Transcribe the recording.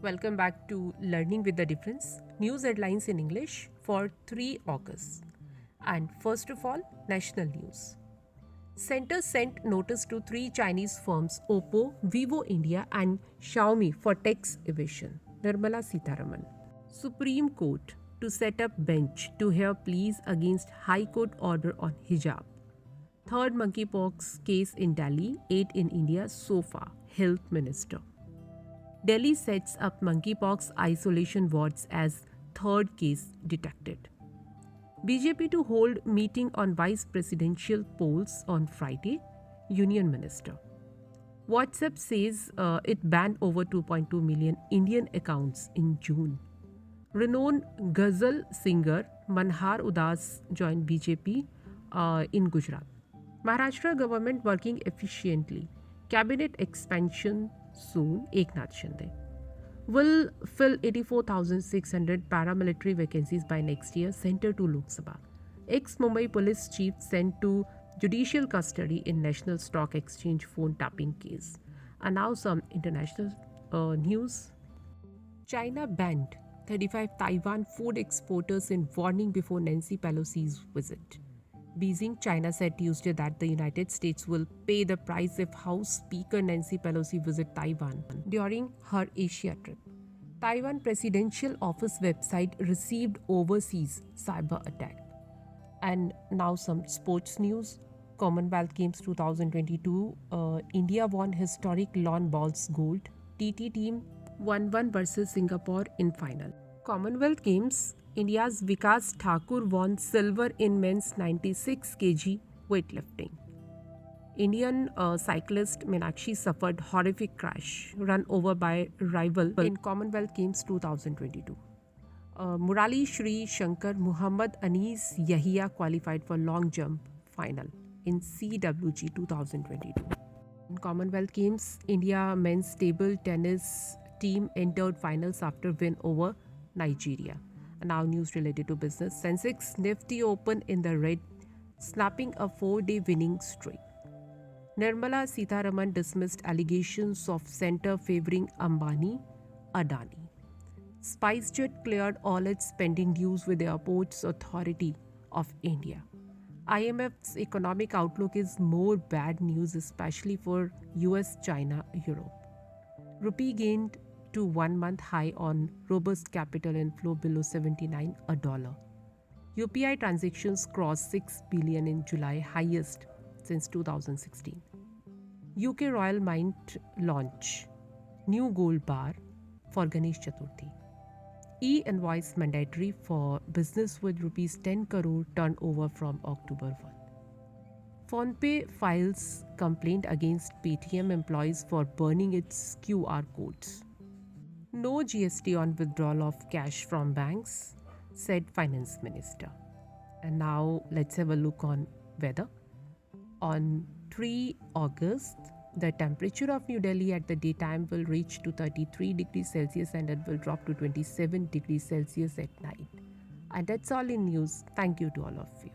Welcome back to Learning with the Difference, news headlines in English for 3 August. And first of all, national news. Center sent notice to 3 Chinese firms Oppo, Vivo India and Xiaomi for tax evasion. Nirmala Sitharaman. Supreme Court to set up bench to hear pleas against High Court order on hijab. Third monkeypox case in Delhi, 8 in India so far, Health Minister. Delhi sets up monkeypox isolation wards as third case detected. BJP to hold meeting on vice presidential polls on Friday, Union Minister. WhatsApp says it banned over 2.2 million Indian accounts in June. Renowned ghazal singer Manhar Udas joined BJP in Gujarat. Maharashtra government working efficiently. Cabinet expansion soon. Eknath Shinde will fill 84,600 paramilitary vacancies by next year. Center to Lok Sabha. Ex-Mumbai police chief sent to judicial custody in National Stock Exchange phone tapping case. And now some international news. China banned 35 Taiwan food exporters in warning before Nancy Pelosi's visit. Beijing, China said Tuesday that the United States will pay the price if House Speaker Nancy Pelosi visits Taiwan during her Asia trip. Taiwan Presidential Office website received overseas cyber attack. And now some sports news. Commonwealth Games 2022, India won historic lawn bowls gold. TT team 1-1 versus Singapore in final. Commonwealth Games, India's Vikas Thakur won silver in men's 96 kg weightlifting. Indian cyclist Meenakshi suffered horrific crash, run over by rival in Commonwealth Games 2022. Murali Shri Shankar Muhammad Anis Yahia qualified for long jump final in CWG 2022. In Commonwealth Games, India men's table tennis team entered finals after win over Nigeria. And now news related to business. Sensex Nifty open in the red, snapping a 4-day winning streak. Nirmala Sitharaman dismissed allegations of center favoring Ambani, Adani. SpiceJet cleared all its pending dues with the Airports Authority of India. IMF's economic outlook is more bad news, especially for US, China, Europe. Rupee gained to 1-month high on robust capital inflow below 79 a dollar. UPI transactions crossed 6 billion in July, highest since 2016. UK Royal Mint launch new gold bar for Ganesh Chaturthi. E-invoice mandatory for business with rupees 10 crore turnover from October 1. PhonePe files complaint against Paytm employees for burning its QR codes. No GST on withdrawal of cash from banks, said Finance Minister. And now let's have a look on weather. On 3 August, the temperature of New Delhi at the daytime will reach to 33 degrees Celsius and it will drop to 27 degrees Celsius at night. And that's all in news. Thank you to all of you.